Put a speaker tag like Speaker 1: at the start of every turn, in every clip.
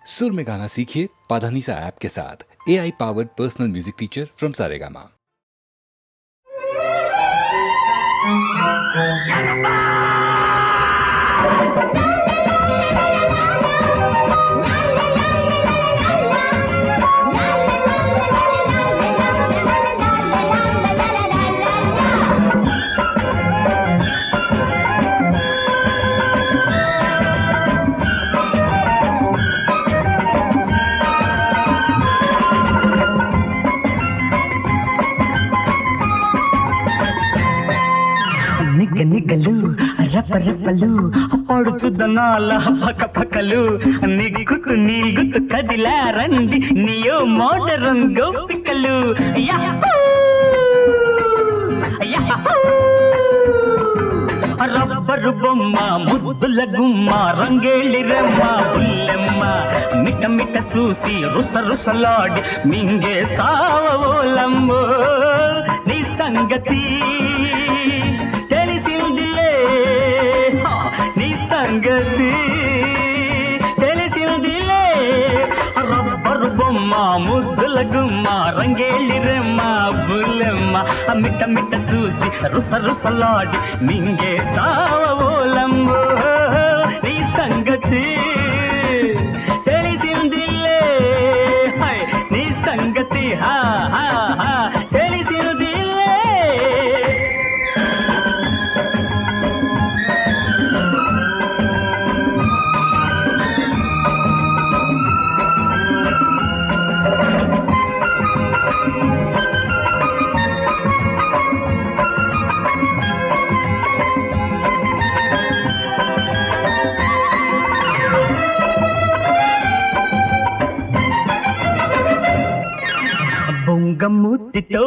Speaker 1: सुर में गाना सीखिए पाधानीसा ऐप के साथ। AI powered personal music teacher from Saregama.
Speaker 2: నిగలు రపరపలు పడుచుదనాల పక పకలు నిగ్గుతు నీగుతు కదిలా రండి నియో మోడరం గోపికలు రబ్బరు బొమ్మ ముద్దుల గుమ్మ రంగేళి రమ్మ బుల్లెమ్మ మిట మిట చూసి రుస రుసలాడి మింగే సావోలమ్మో నీ సంగతి సంగతి తెలిసిందిలే రబ్బరు బొమ్మ ముద్దుల గుమ్మ రంగేళి రెమ్మ బుల్లెమ్మ మిట్ట మిట్ట చూసి రుస రుసలాడి మింగే సావోలమ్మో నీ సంగతి తెలిసిందిలే నీ సంగతి హా హా హా తెలిసిందిలే. బొంగమూతితో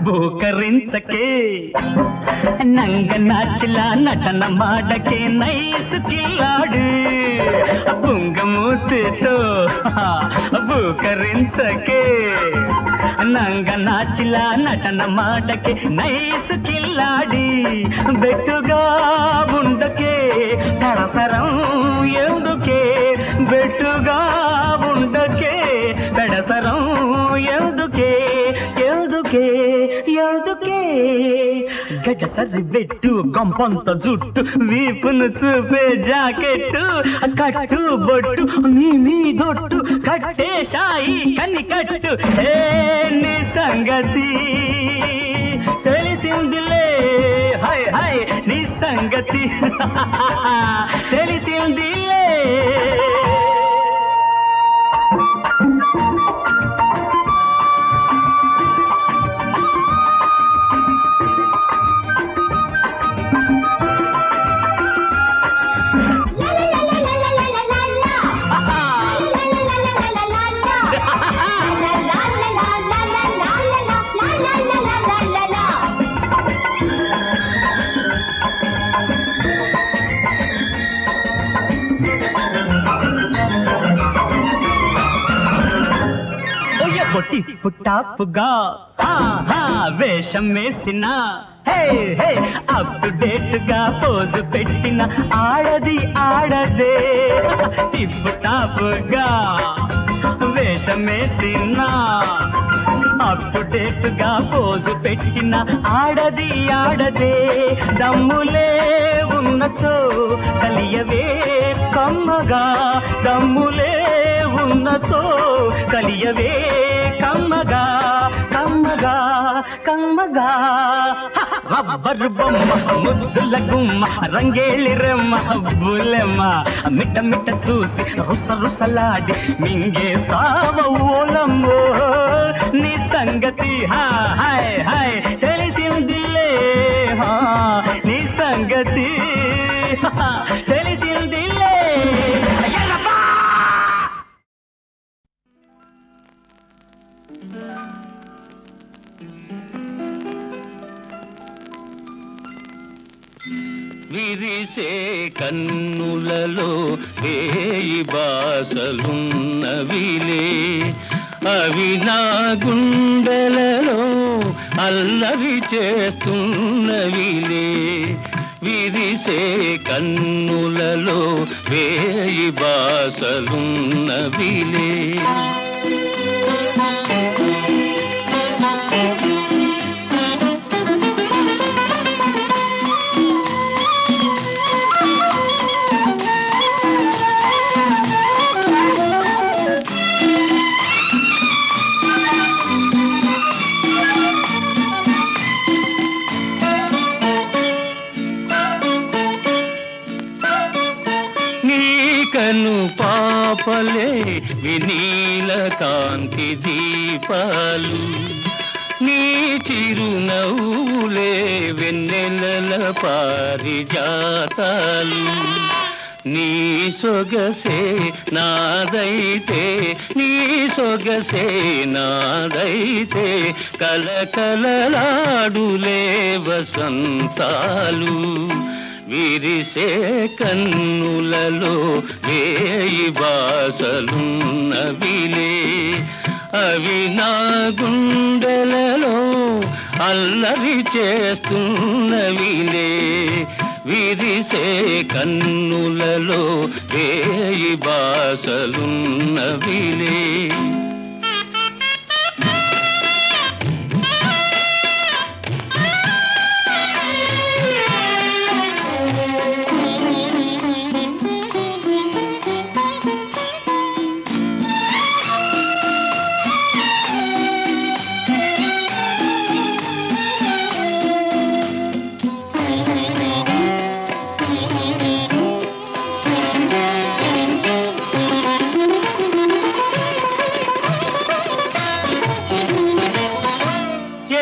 Speaker 2: బోకరించకే నంగ నాచిలా నటన మాడకే నైసు కిల్లాడు బొంగమూతితో బోకరించకే నంగ నాచిలా నటన మాడకే నైసు కిల్లాడి బెట్టుగా ఉండకే పడసరం ఎందుకే బెట్టుగా ఉండకే పెడసరం ఎందుకే ఎందుకే ఎందుకే గడసరి పెట్టు గంపంత జుట్టు వీపును చూపే జాకెట్టు కట్టు బొట్టు నీ దొట్టు కట్టే షాయి కన్ని కట్టు నీ సంగతి తెలిసిందిలే హై హై నీ సంగతి తెలిసిందిలే. పొట్టి పుట్టాపుగా వేషం వేసిన అప్ టు డేట్ గా పోజు పెట్టిన ఆడది ఆడదే టిప్పు టాపుగా వేషం వేసిన అప్ టు డేట్ గా పోజు పెట్టిన ఆడది ఆడదే దమ్ములే ఉన్నచో కలియవే కమ్మగా దమ్ములే ఉన్నచో కలియవే కమ్మగా కమ్మగా కమ్మగా రబ్బరు బొమ్మ ముద్దుల గుమ్మ రంగేళి రెమ్మ బుల్లెమ్మ మిట్ట మిట్ట చూసి రుస రుసలాడి మింగే సావోలమ్మో నీ సంగతి హా హై హై తెలిసిందిలే నీ సంగతి తెలిసిందిలే.
Speaker 3: విరిసే కన్నులలో వేయి బాసలున్నవిలే అవి నా గుండెలలో అల్లరి చేస్తున్నవిలే విరిసే కన్నులలో వేయి బాసలున్నవిలే. కను పాపలే వినీల కాంతి దీపాలు, నీ చిరునవ్వులే వెన్నెలల పారిజాతాలు. నీ సొగసే నాదైతే, నీ సొగసే నాదైతే, కలకలలాడులే వసంతాలు. విరిసే కన్నులలో వేయి బాసలున్నవిలే, అవి నా గుండెలలో అల్లరి చేస్తున్నవిలే. విరిసే కన్నులలో వేయి బాసలున్నవిలే.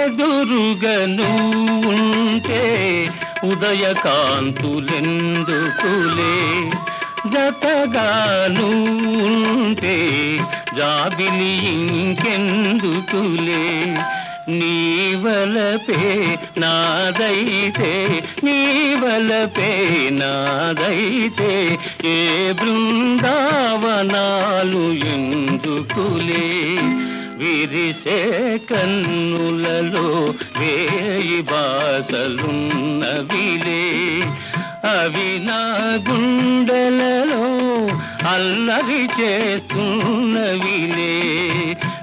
Speaker 3: ఎదురుగను ఉంటే ఉదయకాంతులెందుకులే, జతగాను ఉంటే జాబిలి ఇంకెందుకులే. నీవలపే నాదైతే, నీవలపే నాదైతే, ఏ బృందావనాలు ఎందుకులే. విరిసే కన్నులలో వేయి బాసలున్నవిలే, అవి నా గుండెలలో అల్లరి చేస్తున్నవిలే.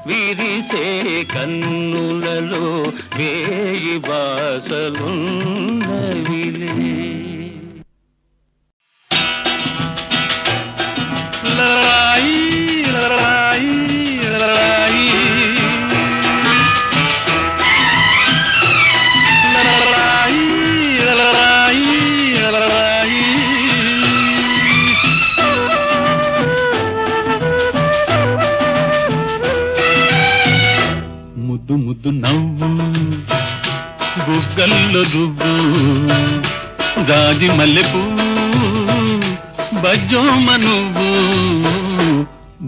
Speaker 3: విరిసే కన్నులలో వేయి బాసలున్నవిలే.
Speaker 4: లరాయి లరాయి లరాయి లరాయి లరాయి లరాయి. ముద్దు ముద్దు నవ్వు, బుగ్గల్లో రువ్వు, జాజి మల్లెపూ బజ్జోమ నువ్వు.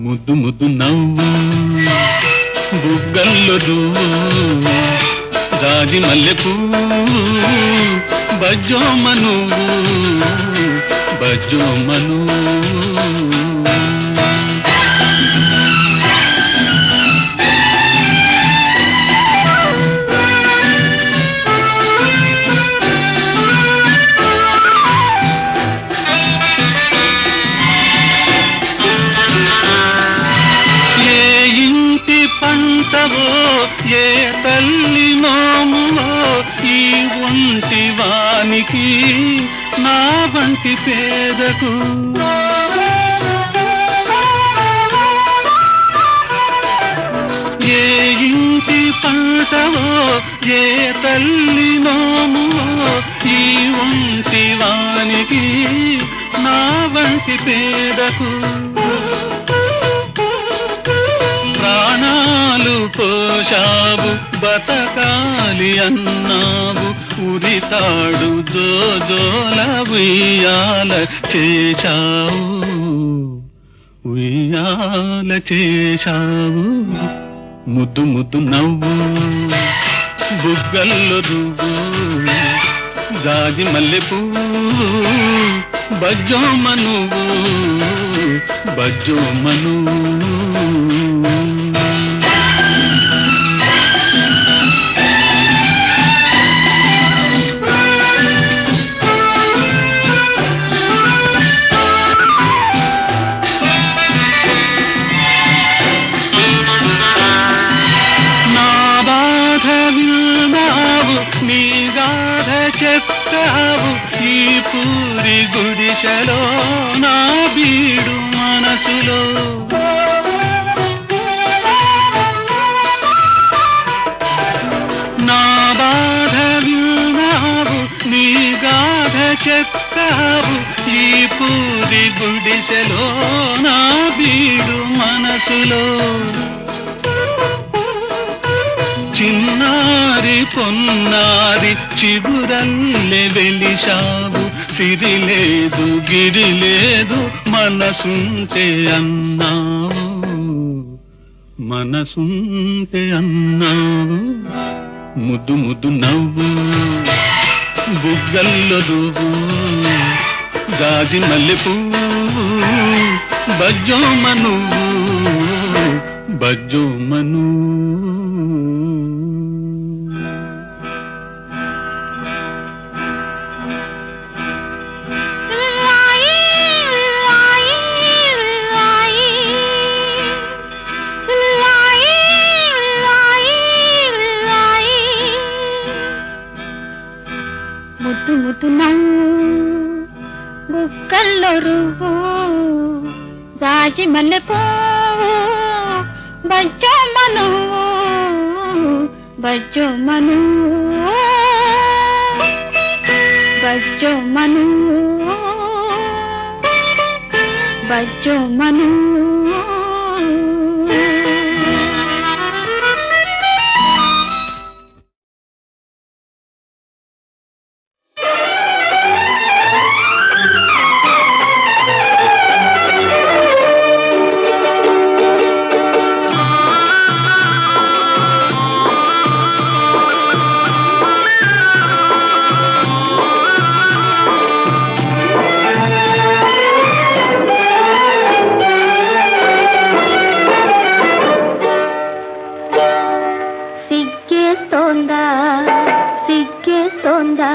Speaker 4: ముద్దు ముద్దు నవ్వు, బుగ్గల్లో రువ్వు, జాజి మల్లెపూ బజ్జోమ నువ్వు, బజ్జోమ నువ్వు. పంటవో ఏ తల్లి నోమువో ఈ ఒంటి వానికి నా వంటి పేదకు. ఏ ఇంటి పంటవో ఏ తల్లి నోమువో ఈ ఒంటి వానికి నా వంటి పేదకు. ప్రాణాలు పోషావు బతకాలి అన్నావు, ఉరితాడు జోజోల ఉయ్యాల చేశావు, ఉయ్యాల చేశావు. ముద్దు ముద్దు నవ్వు, బుగ్గల్లో రువ్వు, జాజి మల్లెపూ బజ్జోమ నువ్వు, బజ్జోమ నువ్వు.
Speaker 3: పూరి గుడిసెలో నా బీడు మనసులో నా బాధ విన్నావు నీ గాథ చెప్పావు ఈ పూరి గుడిసెలో నా బీడు మనసులో చిన్నారి పొన్నారి చిగురల్లె వెలిశావు సిరి లేదు గిరి లేదు మనసుంటే అన్నావు మనసుంటే అన్నావు ముద్దు ముద్దు నవ్వు బుగ్గల్లో దువ్వు జాజి మల్లె పువ్వు బజ్జోమను బజ్జోమను
Speaker 5: ముద్దు ముద్దు నవ్వు బుక్కల్లో రువ్వు జాజి మల్లె పువ్వు బజ్జోమను బజ్జోమను బజ్జోమను బజ్జోమను సిగ్గేస్తోందా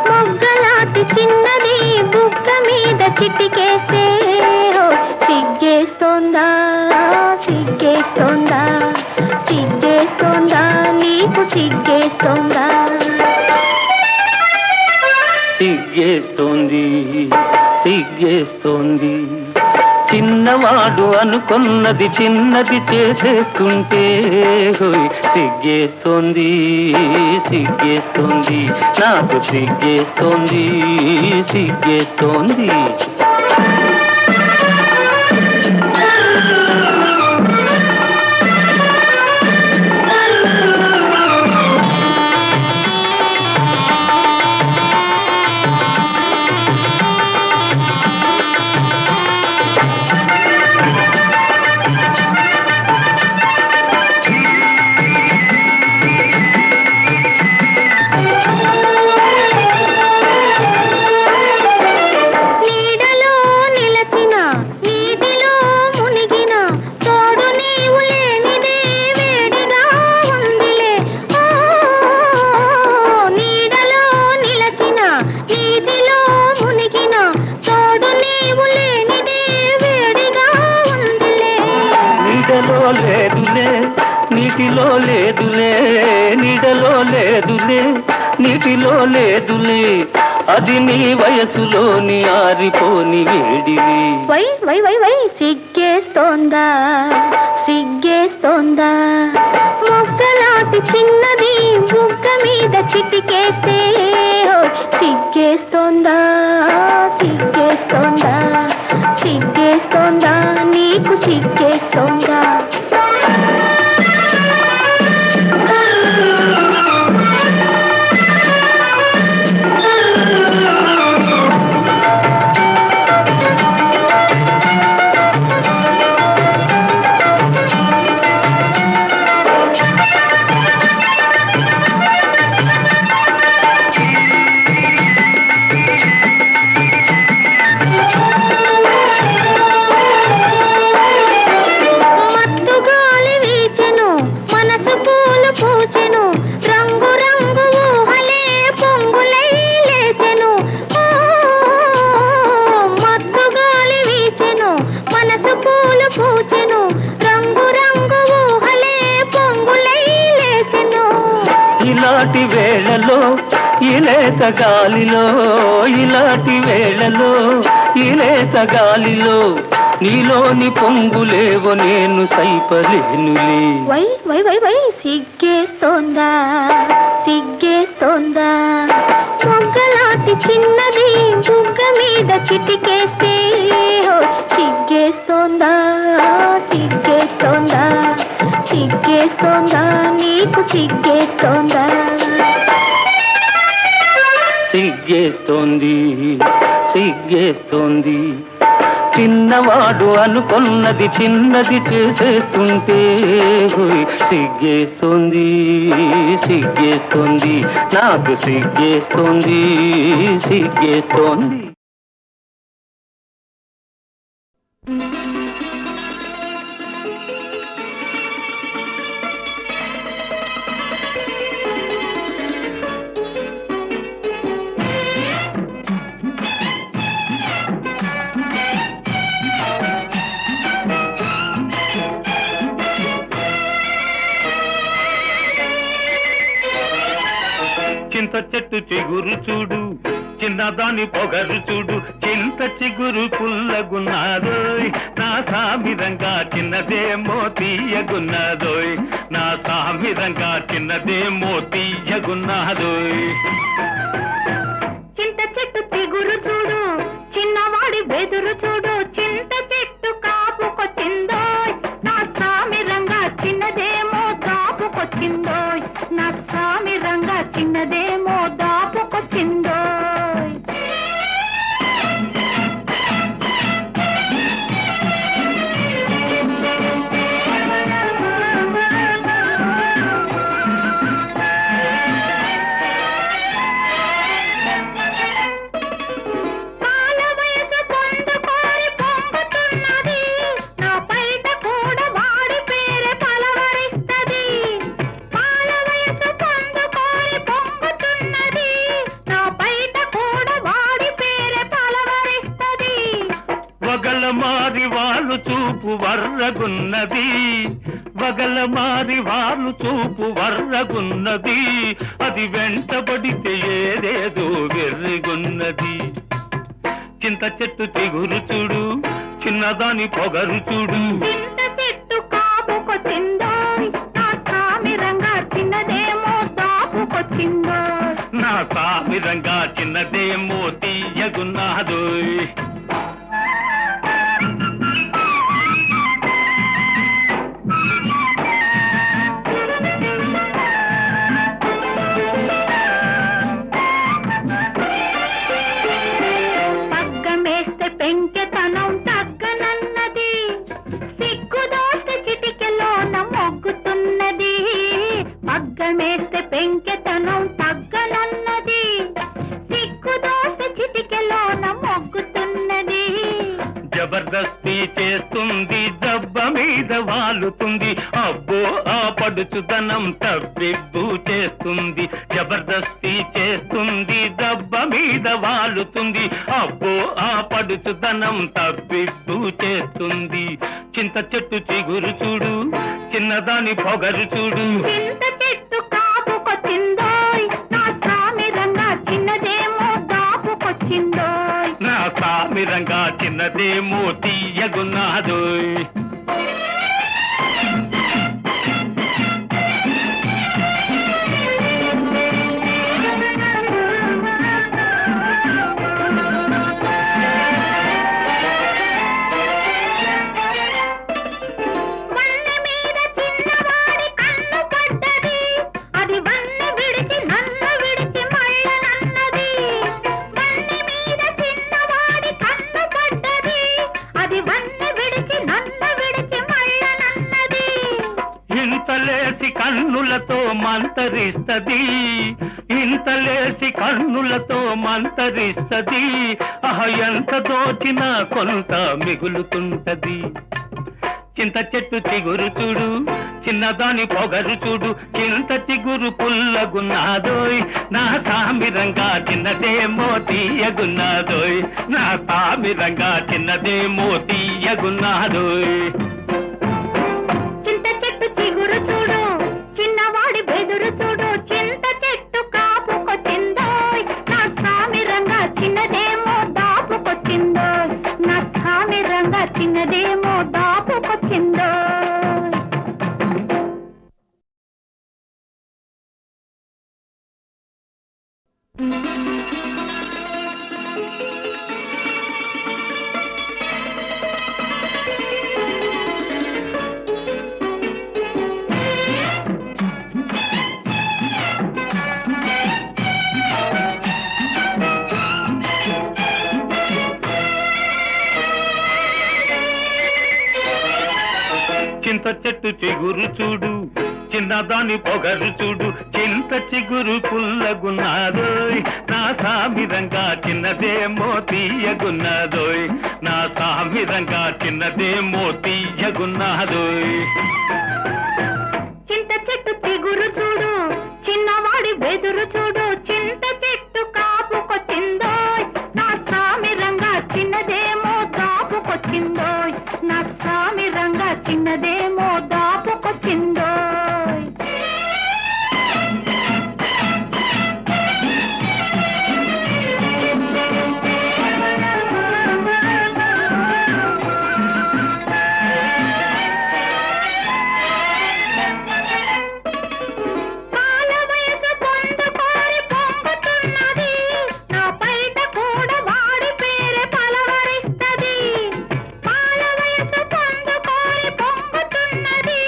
Speaker 5: మొగ్గలాంటి చిన్నది బుగ్గ మీద చిటికేస్తే సిగ్గేస్తోందా సిగ్గేస్తోందా సిగ్గేస్తోందా నీకు సిగ్గేస్తోందా
Speaker 3: సిగ్గేస్తోంది సిగ్గేస్తోంది చిన్నవాడు అనుకున్నది చిన్నది చేసేస్తుంటే సిగ్గేస్తోంది సిగ్గేస్తోంది నాకు సిగ్గేస్తోంది సిగ్గేస్తోంది నీటిలో లేదులే నీడలో లేదులే నీటిలో లేదులే అది నీ వయసులోని ఆరిపోని వేడివి
Speaker 5: వై వై వై వై సిగ్గేస్తోందా సిగ్గేస్తోందా మొగ్గలాంటి చిన్నది బుగ్గ మీద చిటికేస్తే సిగ్గేస్తోందా సిగ్గేస్తోందా సిగ్గేస్తోందా నీకు సిగ్గేస్తోందా
Speaker 3: ఈ లేత గాలిలో ఇలాంటి వేళలో ఈ లేత గాలిలో నీలోని పొంగులేవో నేను సైపలేనులే.
Speaker 5: వై వై వై వై సిగ్గేస్తోందా సిగ్గేస్తోందా మొగ్గలాంటి చిన్నది బుగ్గ మీద చిటికేస్తే సిగ్గేస్తోందా సిగ్గేస్తోందా సిగ్గేస్తోందా నీకు సిగ్గేస్తోందా
Speaker 3: సిగ్గేస్తోంది సిగ్గేస్తోంది చిన్నవాడు అనుకున్నది చిన్నది చేసేస్తుంటే సిగ్గేస్తోంది సిగ్గేస్తోంది నాకు సిగ్గేస్తోంది సిగ్గేస్తోంది.
Speaker 4: చింత చెట్టు చిగురు చూడు చిన్నదాని పొగరు చూడు చింత చిగురు పుల్లగున్నాదోయ్ నా సామిరంగా చిన్నదేమో తీయగున్నాదోయ్ నా సామిరంగా చిన్నదేమో తీయగున్నాదోయ్.
Speaker 5: చింత చెట్టు చిగురు చూడు చిన్నవాడి బెదురు చూడు చింత చెట్టు కాపుకొచ్చిందోయ్ నా సామిరంగా చిన్నదేమో దాపుకొచ్చిందోయ్ నా సామిరంగా చిన్నదేమో దాపుకొచ్చిందోయ్.
Speaker 4: వగలమారి వాళ్ళు చూపు వర్రగున్నది వగలమారి వాళ్ళు చూపు వర్రగున్నది అది వెంటబడితే ఏదేదో వెర్రిగున్నది. చింత చెట్టు చిగురు చూడు చిన్నదాని పొగరు చూడు
Speaker 5: చింత చెట్టు కాపుకొచ్చిందోయ్ నా సామిరంగా చిన్నదేమో దాపుకొచ్చిందోయ్
Speaker 4: నా సామిరంగా చిన్నదేమో తీయగున్నాదోయ్.
Speaker 5: పగ్గమేస్తే పెంకెతనం తగ్గనన్నది సిగ్గుదోస్తే చిటికెలోన మొగ్గుతున్నది పగ్గమేస్తే పెంకెతనం తగ్గనన్నది సిగ్గుదోస్తే చిటికెలోన మొగ్గుతున్నది.
Speaker 4: జబర్దస్తి చేస్తుంది దెబ్బ మీద వాలుతుంది అబ్బో ఆ పడుచుదనం తప్పిబ్బు చేస్తుంది జబర్దస్తి చేస్తుంది దెబ్బ మీద వాలుతుంది అబ్బో ఆ పడుచుదనం తప్పిబ్బు చేస్తుంది. చింత చెట్టు చిగురు చూడు చిన్నదాని పొగరు చూడు
Speaker 5: చింత చెట్టు కాపుకొచ్చిందోయ్ నా సామిరంగా చిన్నదేమో దాపుకొచ్చిందోయ్
Speaker 4: నా సామిరంగా చిన్నదేమో తీయగున్నాదోయ్.
Speaker 5: వన్నె మీద చిన్నవాడి కన్ను పడ్డది అది వన్నె విడిచి నన్ను విడిచి మళ్ళనన్నది వన్నె మీద చిన్నవాడి కన్ను పడ్డది అది వన్నె విడిచి నన్ను విడిచి మళ్ళనన్నది.
Speaker 4: ఇంతలేసి కన్నులతో మంతరిస్తది ఇంతలేసి కన్నులతో మంతరిస్తది ఆహ ఎంత దోచినా కొంత మిగులుతుంటది. చింత చెట్టు చిగురు చూడు చిన్నదాని పొగరు చూడు చింత చిగురు పుల్లగున్నాదోయ్ నా సామిరంగా చిన్నదేమో తీయగున్నాదోయ్ నా సామిరంగా చిన్నదేమో తీయగున్నాదోయ్.
Speaker 5: చింత చెట్టు చిగురు చూడు చిన్నవాడి బెదురు చూడు చింత చెట్టు కాపుకొచ్చిందోయ్ చిన్నదేమో దాపుకొచ్చిందో.
Speaker 4: చింత చెట్టు చిగురు చూడు, చిన్నదాని పొగరు చూడు, చింత చిగురు పుల్లగున్నాదోయ్, నా సామిరంగా చిన్నదేమో తీయగున్నాదోయ్, నా సామిరంగా చిన్నదేమో తీయగున్నాదోయ్.
Speaker 5: చింత చెట్టు చిగురు చూడు, చిన్నవాడి బెదురు చూడు, చింత చెట్టు కాపుకొచ్చిందోయ్, నా సామిరంగా చిన్నదేమో దాపుకొచ్చిందోయ్, నా సామిరంగా చిన్నదేమో దాపుకొచ్చిందోయ్. పాల వయసు పొందుకోరి పొంగుతున్నది, నా పైట కూడా వాడి పేరే పలవరిస్తది. పాల వయసు పొందుకోరి పొంగుతున్నది,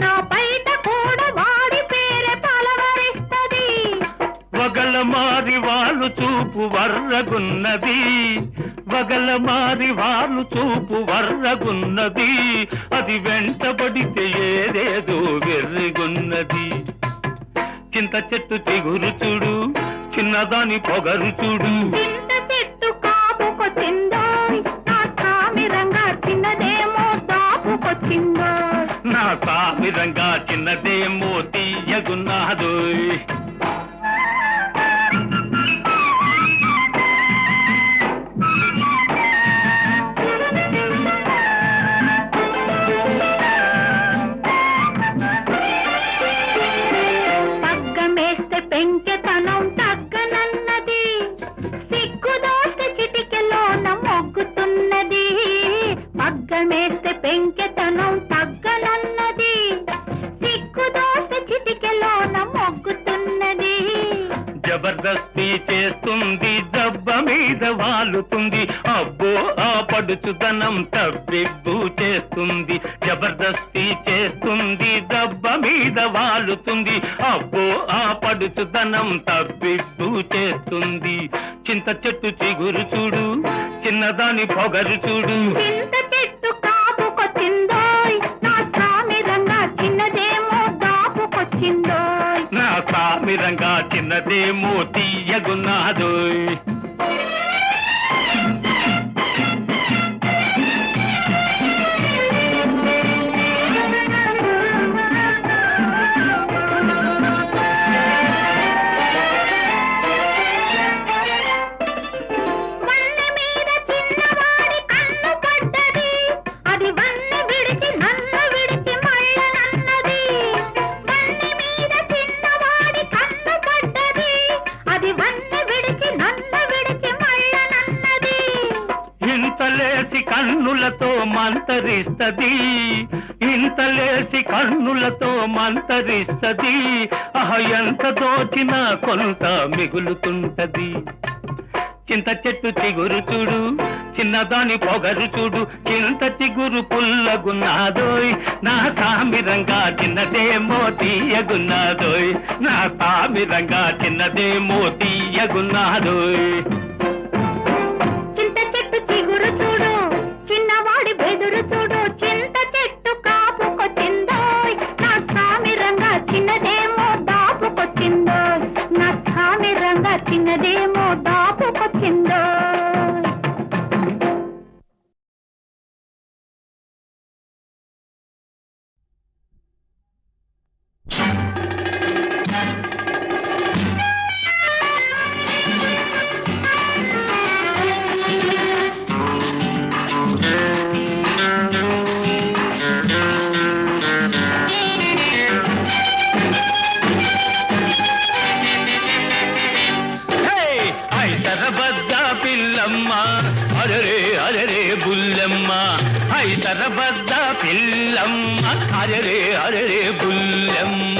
Speaker 5: నా పైట కూడా వాడి పేరే పలవరిస్తది.
Speaker 4: వగల మారి వాళ్ళు చూపు వర్రగున్నది, వగల మారి వాళ్ళు చూపు వర్రగున్నది, అది వెంటబడితే ఏదేదో వెర్రిగున్నది. చింత చెట్టు చిగురు చూడు, చిన్నదాని పొగరు చూడు,
Speaker 5: చింత చెట్టు కాపుకొచ్చిందోయ్, నా సామిరంగా చిన్నదేమో దాపుకొచ్చిందోయ్.
Speaker 4: నా సామిరంగా చిన్నదేమో తీయగున్నాదోయ్.
Speaker 5: పగ్గమేస్తే పెంకెతనం తగ్గనన్నది, సిగ్గుదోస్తే చిటికెలోన మొగ్గుతున్నది. పగ్గమేస్తే పెంకెతనం తగ్గనన్నది, సిగ్గుదోస్తే చిటికెలోన మొగ్గుతున్నది.
Speaker 4: జబర్దస్తి చేస్తుంది, దెబ్బ మీద వాలుతుంది, అబ్బో ఆ పడుచుదనం తవ్విబ్బు చేస్తుంది. జబర్దస్తి చేస్తుంది, దెబ్బ మీద వాలుతుంది, అబ్బో ఆ పడుచుదనం తవ్విబ్బు చేస్తుంది. చింత చెట్టు చిగురు చూడు, చిన్నదాని పొగరు చూడు,
Speaker 5: చింత చెట్టు కాపుకొచ్చిందోయ్, నా సామిరంగా చిన్నదేమో దాపుకొచ్చిందోయ్.
Speaker 4: నా సామిరంగా చిన్నదేమో తీయగున్నాదోయ్.
Speaker 5: వన్నె మీద చిన్నవాడి కన్ను పడ్డది, అది వన్నె విడిచి నన్ను విడిచి మళ్ళనన్నది. వన్నె మీద చిన్నవాడి కన్ను పడ్డది, అది వన్నె విడిచి నన్ను విడిచి మళ్ళనన్నది.
Speaker 4: ఇంతలేసి కన్నులతో మంతరిస్తది, ఇంతలేసి కన్నులతో మంతరిస్తది, ఎంత దోచినా కొంత మిగులుతుంటది. చింత చెట్టు చిగురు చూడు, చిన్నదాని పొగరు చూడు, చింత చిగురు పుల్లగున్నాదోయ్, నా సామిరంగా చిన్నదేమో తీయగున్నాదోయ్, నా సామిరంగా చిన్నదేమో తీయగున్నాదోయ్.
Speaker 5: చింత చెట్టు చిగురు చూడు, చిన్నవాడి బెదురు చూడు, చింత చెట్టు కాపుకొచ్చిందోయ్, నా సామిరంగా చిన్నదేమో దాపుకొచ్చిందోయ్, నా సామిరంగా చిన్నదేమో దాపుకొచ్చిందోయ్.
Speaker 4: ఐసరబద్ద పిల్లమ్మ అరరే అరరే బుల్లమ్మ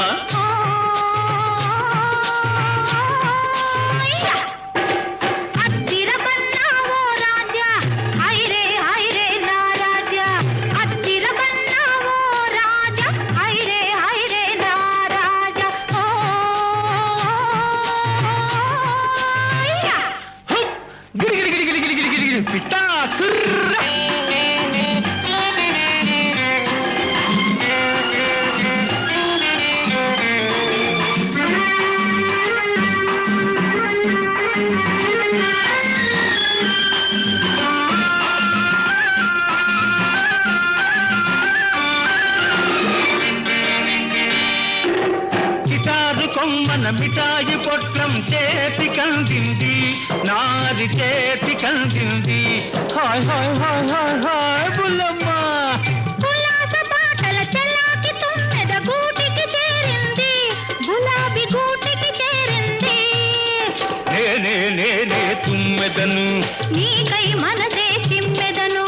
Speaker 4: పిట్టా కొమ్మన మిఠాయి పొట్లం చేతి కందింది నాది చేతి కందింది hi hi hi hi hi Bullamma
Speaker 5: ఉల్లాస పాటల చలాకి తుమ్మెద గూటికి చేరింది గులాబీ గూటికి చేరింది
Speaker 4: నేనే నేనే తుమ్మెదను
Speaker 5: నీకై మనసే చిమ్మెదను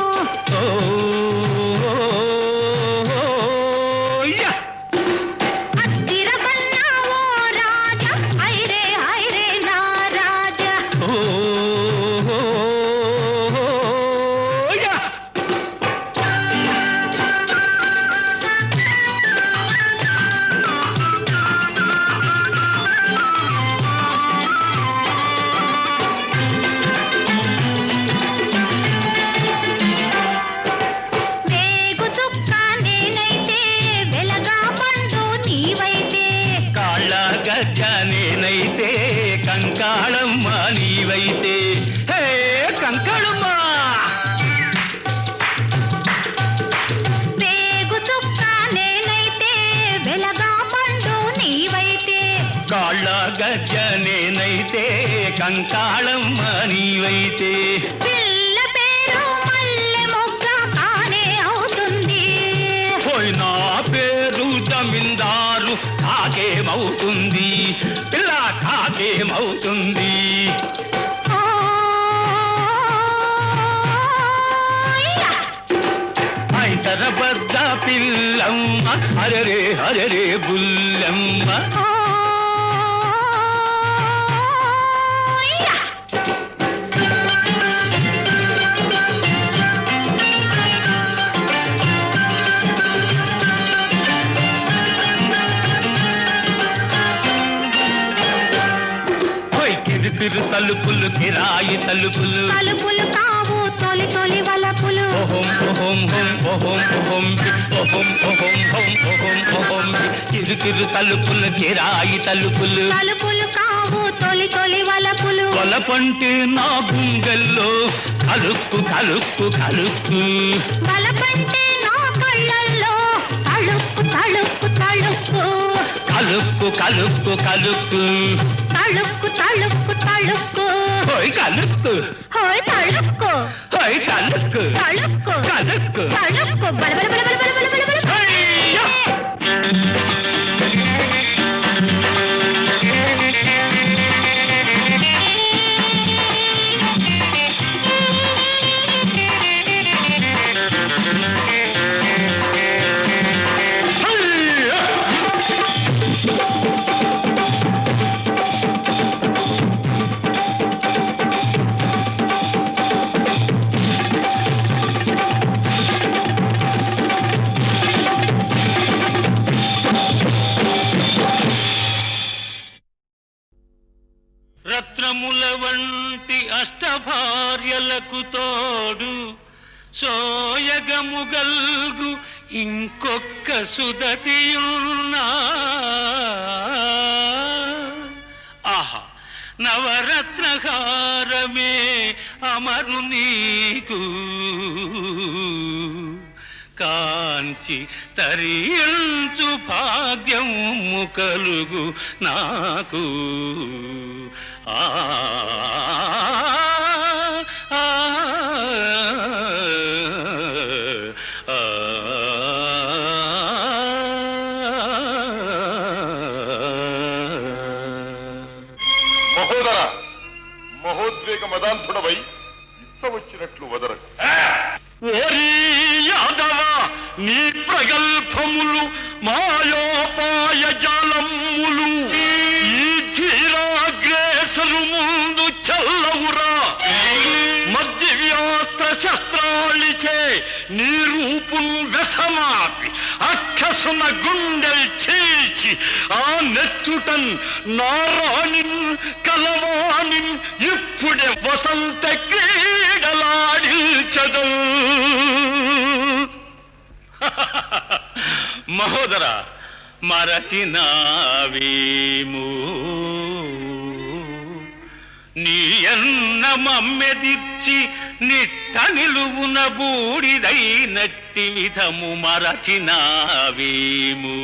Speaker 4: నేనైతే కంకాళమ్మ నీవైతే హే కంకాళమ్మ
Speaker 5: వేగు చుక్క నేనైతే వెలగా పండు నీవైతే
Speaker 4: కాళ్ళ గజ్జ నేనైతే కంకాళమ్మ నీవైతే
Speaker 5: పిల్ల పేరు మల్లె మొగ్గ కానే అవుతుంది
Speaker 4: పోయి నా పేరు జమీందారు కాకేమవుతుంది పిల్ల కాకేమవుతుంది ఐసరబద్ద పిల్లమ్మ అరరే అరరే బుల్లమ్మ కిరు తలుపులు కిరాయి తలుపులు
Speaker 5: తలుపులు కావు తొలి తొలి వలపులు
Speaker 4: ఓహం ఓహం ఓహం ఓహం ఓహం ఓహం ఓహం ఓహం కిరు తలుపులు కిరాయి తలుపులు
Speaker 5: తలుపులు కావు తొలి తొలి వలపులు
Speaker 4: వలపంటే నా గుండెల్లో కలుక్కు కలుక్కు కలుక్కు
Speaker 5: వలపంటే నా కళ్ళల్లో తళుక్కు తళుక్కు తళుక్కు
Speaker 4: కలుక్కు కలుక్కు కలుక్కు
Speaker 5: తళుక్కు తళుక్కు తళుక్కు
Speaker 4: హోయ్ కలుక్కు
Speaker 5: హోయ్ తళుక్కు
Speaker 4: హోయ్ కలుక్కు
Speaker 5: తళుక్కు
Speaker 4: కలుక్కు
Speaker 5: తళుక్కు బల బల బల బల బల బల బల
Speaker 4: అయ్యో రత్నముల వంటి అష్టభార్యలకు తోడు సోయగముగల్గు ఇంకొక్క సుదతియున్నా ఆహా నవరత్నహారమే అమరు నీకు కాంచి తరించు భాగ్యము కలుగు నాకు ఆ
Speaker 6: మహోదర మహోద్వేగ మదాంధుడవై ఇచ్చ వచ్చినట్లు వదరకు
Speaker 4: ఓరి యాదవ
Speaker 6: నీ ప్రగల్భములు మాయోపాయ జాలములు ఈ ధీరాగ్రేసరు ముందు చల్లవురా. మధ్యవ్యాస్త్ర శస్త్రాలిచే నీ రూపును వెసమాపి అక్కసున గుండెల్ చీల్చి ఆ నెచ్చుటన్ నారాణిన్ కలవాణిన్ ఇప్పుడే వసంత క్రీడలాడించదు.
Speaker 3: మహోదర మరచినావేమో నీ అన్న మమ్మెదిర్చి నిట్ట నిలువున బూడిదైనట్టి విధము మరచినావేమో.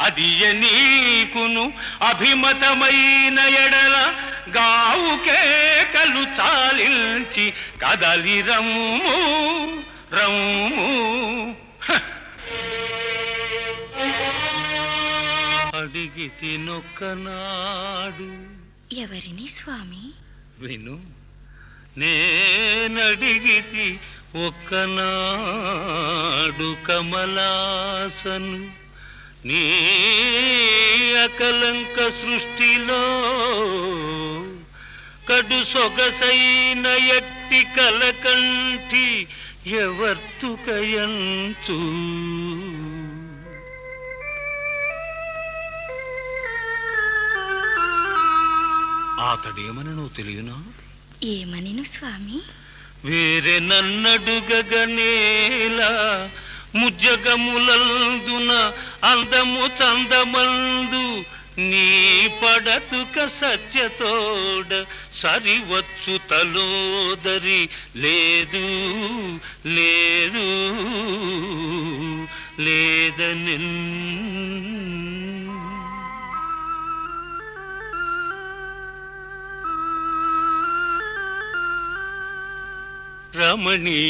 Speaker 3: అది నీకును అభిమతమైన ఎడల గావుకే కలు చాలించి కదలి రమ్ము రమ్ము. అడిగి తినొక్కనాడు
Speaker 5: ఎవరిని స్వామి?
Speaker 3: విను, నేనడిగితి ఒక్కనాడు కమలాసను నీ అకలంక సృష్టిలో కడు సొగసైన ఎట్టి కలకంఠి ఎవర్తుకయంచు. అతడేమని నువ్వు తెలియనా?
Speaker 5: ఏమనిను స్వామి?
Speaker 3: వేరే నన్నడుగగనేలా ముజ్జగములందున అందము చందమందు నీ పడతుక సత్యతోడ సరివచ్చు తలోదరి లేదు లేదు లేదని. రమణీ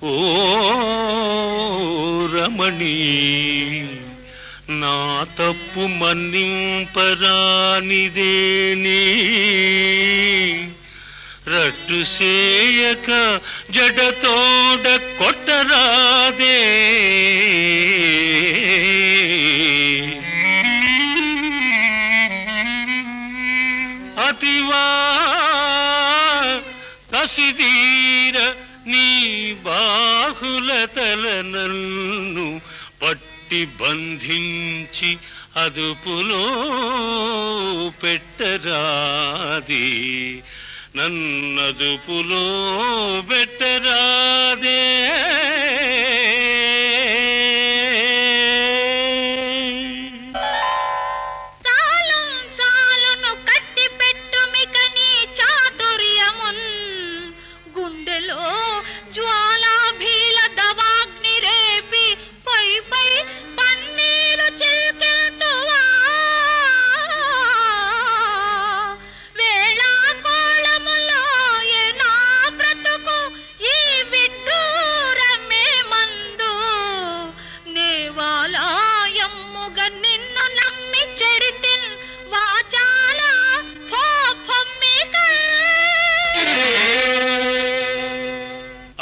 Speaker 3: ఓ రమణీ, నా తప్పు మన్నింపరానిదేనే రట్టు సేయక జడతోడ కొట్టరాదే. అతివా కసిదీర నీ బాహులతల నన్ను పట్టి బంధించి అదుపులో పెట్టరాదే. నన్నదుపులో పెట్టరాదే.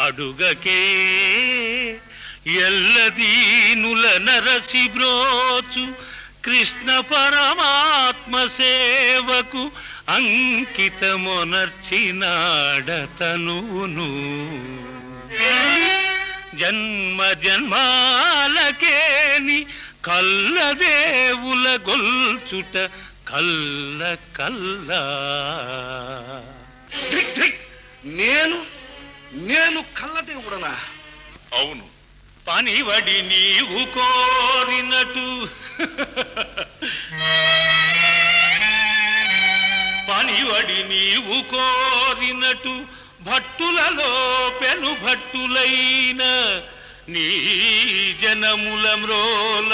Speaker 3: అడుగకే ఎల్లదీనుల నరసి బ్రోచు కృష్ణ పరమాత్మ సేవకు అంకితమొనర్చినాడతనును. జన్మ జన్మాలకేని కల్లదేవుల గొల్చుట కల్ల కల్లా.
Speaker 6: నేను కల్లదేవుడనా? అవును.
Speaker 3: పనివడి నీవు కోరినటు పనివడి నీవు కోరినటు భట్టులలో పెను భట్టులైన నీ జనముల మ్రోల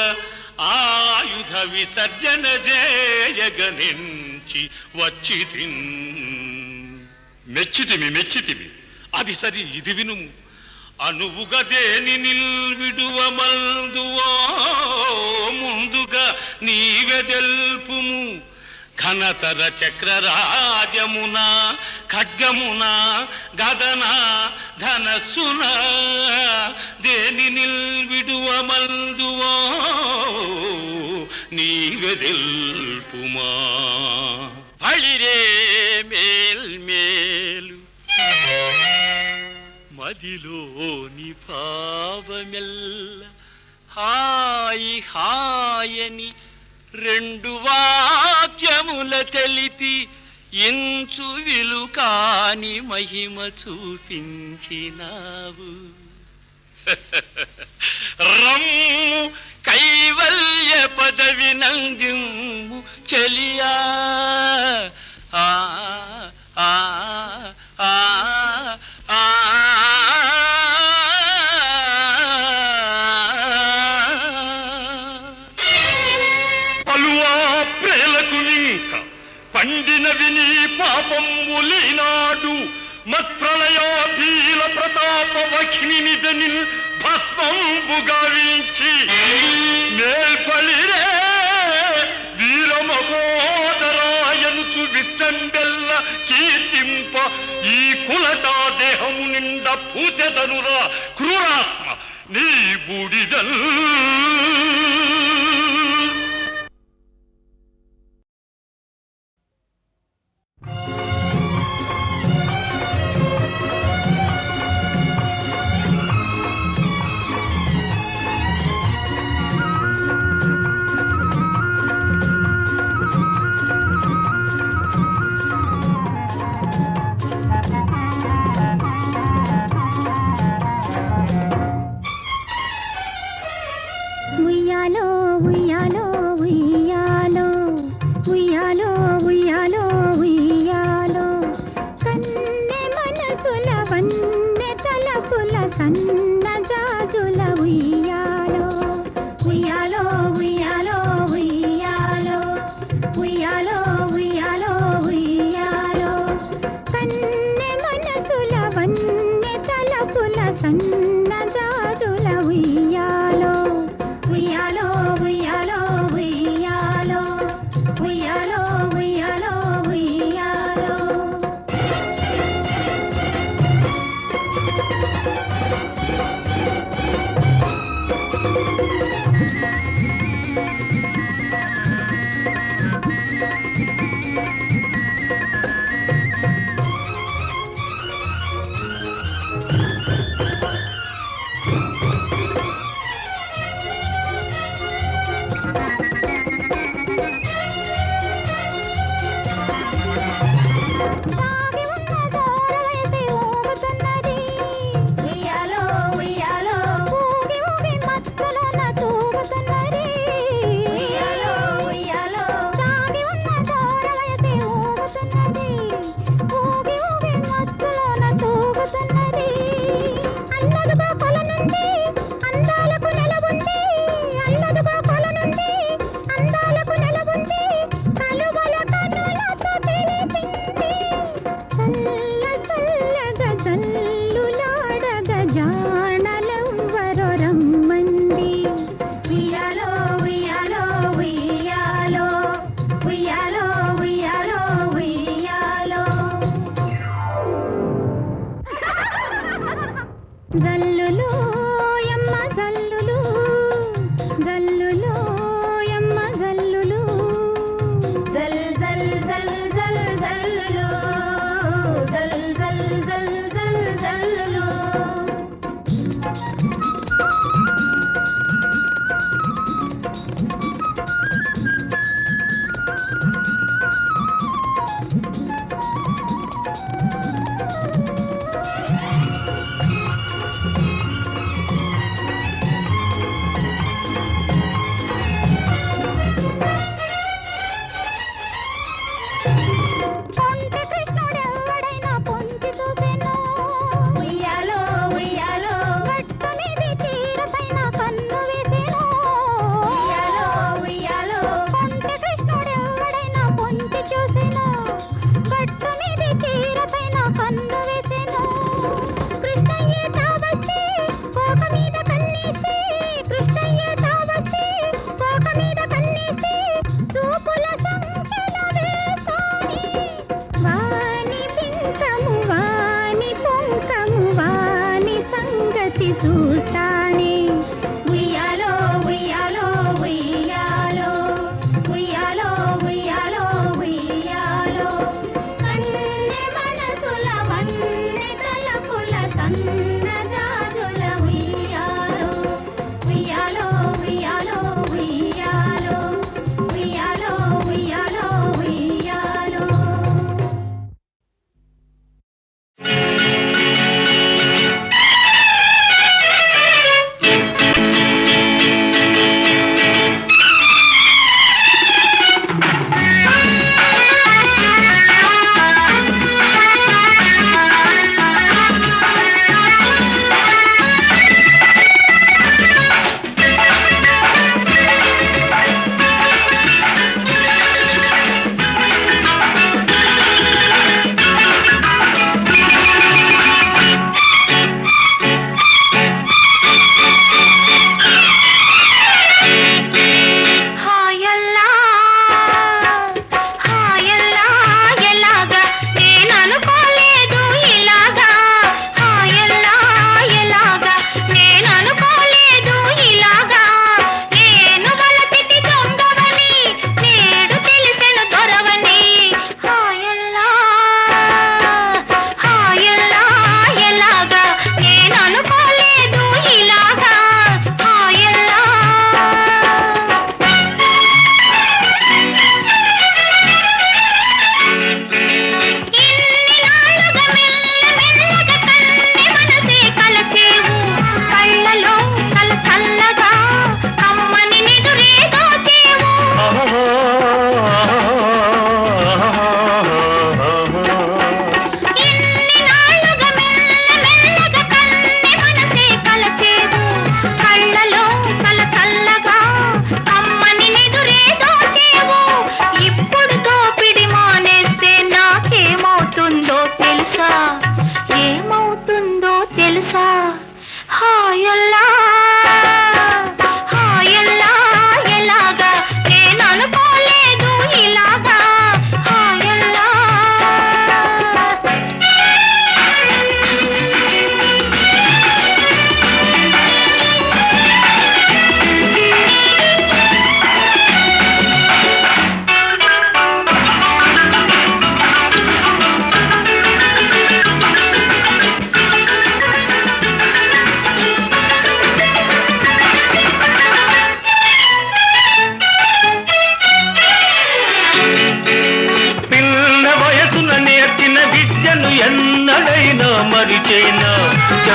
Speaker 3: ఆయుధ విసర్జన చేయగనించి వచ్చితిన్. మెచ్చితిమి. అది సరి, ఇది వినుము. అనువుగా దేని నిల్విడువమందువో ముందుగా నీవే తెలుపుము. ఘనతర చక్రరాజమున ఖడ్గమున గదన ధనస్సున దేని నిల్విడువమల్దువో నీవెదెల్పుమా
Speaker 6: బళిరే మేల్మేలు మదిలోని భావమెల్ల హాయి హాయని రెండు వాక్యముల తెలిపి ఇంచు విలుకాని మహిమ చూపించినావు రమ్ము కైవల్య పదవి నందిము చెలియా ఆ ఆ ఆ ఆ పలువా ప్రేలకు ఇంక పండినవి నీ పాపములీనాడు మత్ప్రళయాధీల ప్రతాప వఖినిదని భస్మంబుగా వించి మేల్పలిరే వీరమహోదరాయనుచు విస్తంబెల్ల కీర్తింప ఈ కులటా దేహము నిండా పూచెదనురా క్రూరాత్మ నీ బూడిదల్
Speaker 7: ఉయ్యాలో ఉయ్యాలో ఉయ్యాలో ఉయ్యాలో ఉయ్యాలో ఉయ్యాలో కన్నె మనసుల వన్నె తలపుల సన్న జాజుల ఉయ్యాలో ఉయ్యాలో ఉయ్యాలో ఉయ్యాలో ఉయ్యాలో ఉయ్యాలో ఉయ్యాలో కన్నె మనసుల వన్నె తలపుల సన్న జాజుల ఉయ్యాలో ఉయ్యాలో ఉయ్యాలో ఉయ్యాలో ఉయ్యాలో ఉయ్యాలో ఉయ్యాలో సాగి ఉన్న దూరవేసి ఊగుతున్నది ఉయ్యాలో ఉయ్యాలో ఊగి ఊగి మత్తులోన తూగుతున్నది ఉయ్యాలో ఉయ్యాలో సాగి ఉన్న దూరవేసి ఊగుతున్నది ఊగి ఊగి మత్తులోన తూగుతున్నది అల్లదుగా కొల నుండి అందాలకు నెలవుంది అల్లదుగా కొల నుండి అందాలకు నెలవుంది కలువల కనులతో తెలిసింది చల్ల చల్లగా చల్లులాడగా జాణలెవ్వరో రమ్మంది ఉయ్యాలో ఉయ్యాలో ఉయ్యాలో ఉయ్యాలో ఉయ్యాలో ఉయ్యాలో జల్లులు యమ్మ జల్లులు జల్లులు యమ్మ జల్లులు జల్ జల్ జల్ జల్ జల్లులు జల్ జల్ జల్ జల్ జల్లులు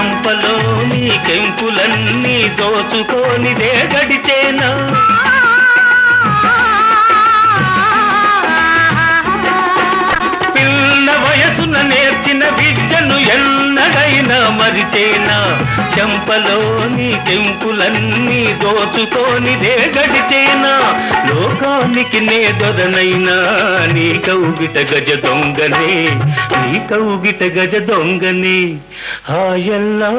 Speaker 4: చెంపలోని కెంపులన్నీ దోచుకోనిదే గడిచేనా పిల్ల వయసున నేర్చిన విద్యను ఎన్నడైనా మరిచేనా చెంపలోని కెంపులన్నీ దోచుకోనిదే గడిచేనా లోకానికి నే దొరనైనా నీ కౌగిట గజ దొంగనే నీ కౌగిట గజ దొంగనే హాయల్లా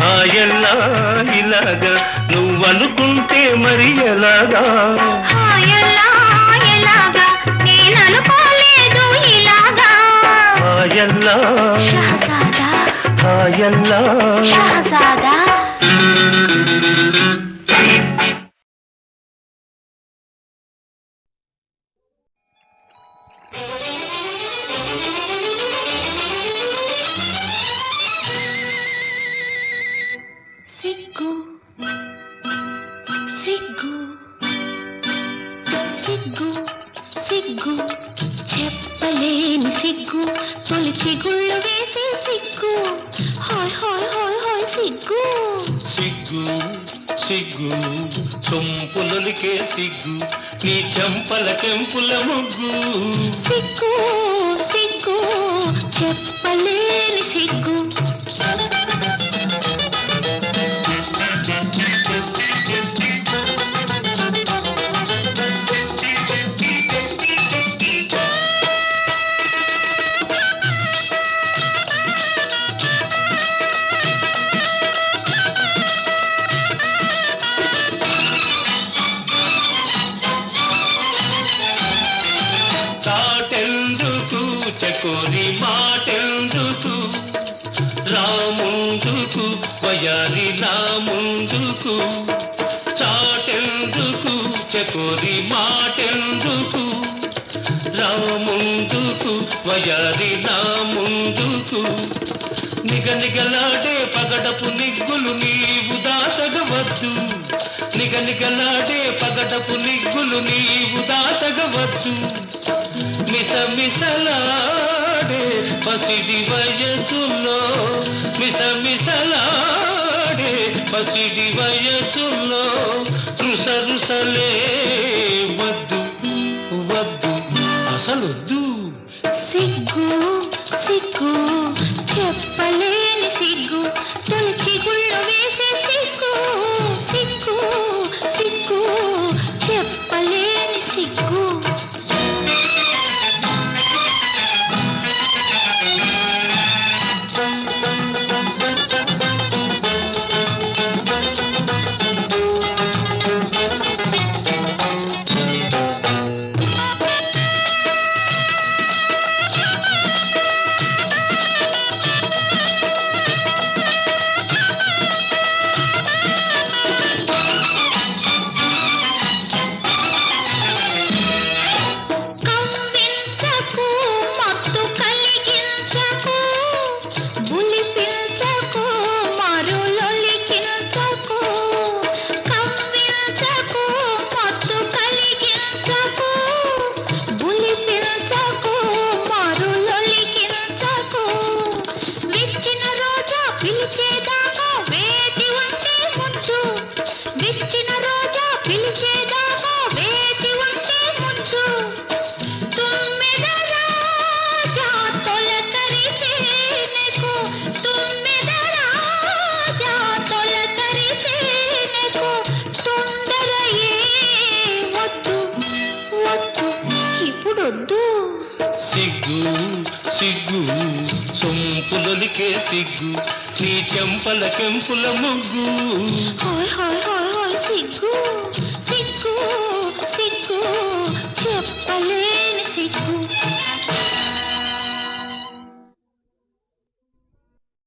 Speaker 4: హాయల్లా ఇలాగా నువ్వనుకుంటే మరి ఎలాగా
Speaker 7: హాయలా ఎలాగా నేననుకోలేదు ఇలాగా
Speaker 4: హాయల్లా
Speaker 7: షహజాదా
Speaker 4: హాయల్లా
Speaker 7: షహజాదా సిగ్గు సిగ్గు సిగ్గు సిగ్గు చెప్పలేని సిగ్గు తొలిచి గుళ్ళు వేసే సిగ్గు హాయ్ హాయ్ హాయ్ హాయ్ సిగ్గు
Speaker 4: సిగ్గు సిగ్గు సొంపులొలికే సిగ్గు నీ చెంపల కెంపుల ముగ్గు
Speaker 7: సిగ్గు సిగ్గు చెప్పలేని సిగ్గు
Speaker 4: చాటెందుకు చకోరి మాటెందుకు రాముందుకు వయాలి నా ముందుకు చాటెందుకు చకోరి మాటెందుకు రాముందుకు వయాలి నా ముందుకు నిగనిగలాడే పగడపు నిగ్గులు నీవు దాచగవద్దు నిగనిగలాడే పగడపు నిగ్గులు నీవు దాచగవద్దు మిసమిసలాడే పసిడి వయసులో మిసమిసలాడే పసిడి వయసులో రుసరుసలే వద్దు వద్దు అసలొద్దు
Speaker 7: సిగ్గు సిగ్గు చెప్పలేని సిగ్గు తొలిచి గుళ్ళు వేసే సిగ్గు సిగ్గు సిగ్గు చెప్పలేని సిగ్గు కవ్వించకు మత్తు కలిగించకు బులిపించకు మరులొలికించకు కవ్వించకు మత్తు కలిగించకు బులిపించకు మరులొలికించకు విచ్చిన రోజా పిలిచేదాకా వేచి ఉంటే ముద్దు విచ్చిన రోజా పిలిచేదాకా వేచి ఉంటే ముద్దు తుమ్మెద రాజా తొలకరితేనెకు తుమ్మెద రాజా తొలకరితేనెకు తొందర ఏ వద్దు వద్దు ఇప్పుడొద్దు
Speaker 4: సిగ్గు సిగ్గు సొంపులొలికే సిగ్గు నీ చెంపల కెంపుల ముగ్గు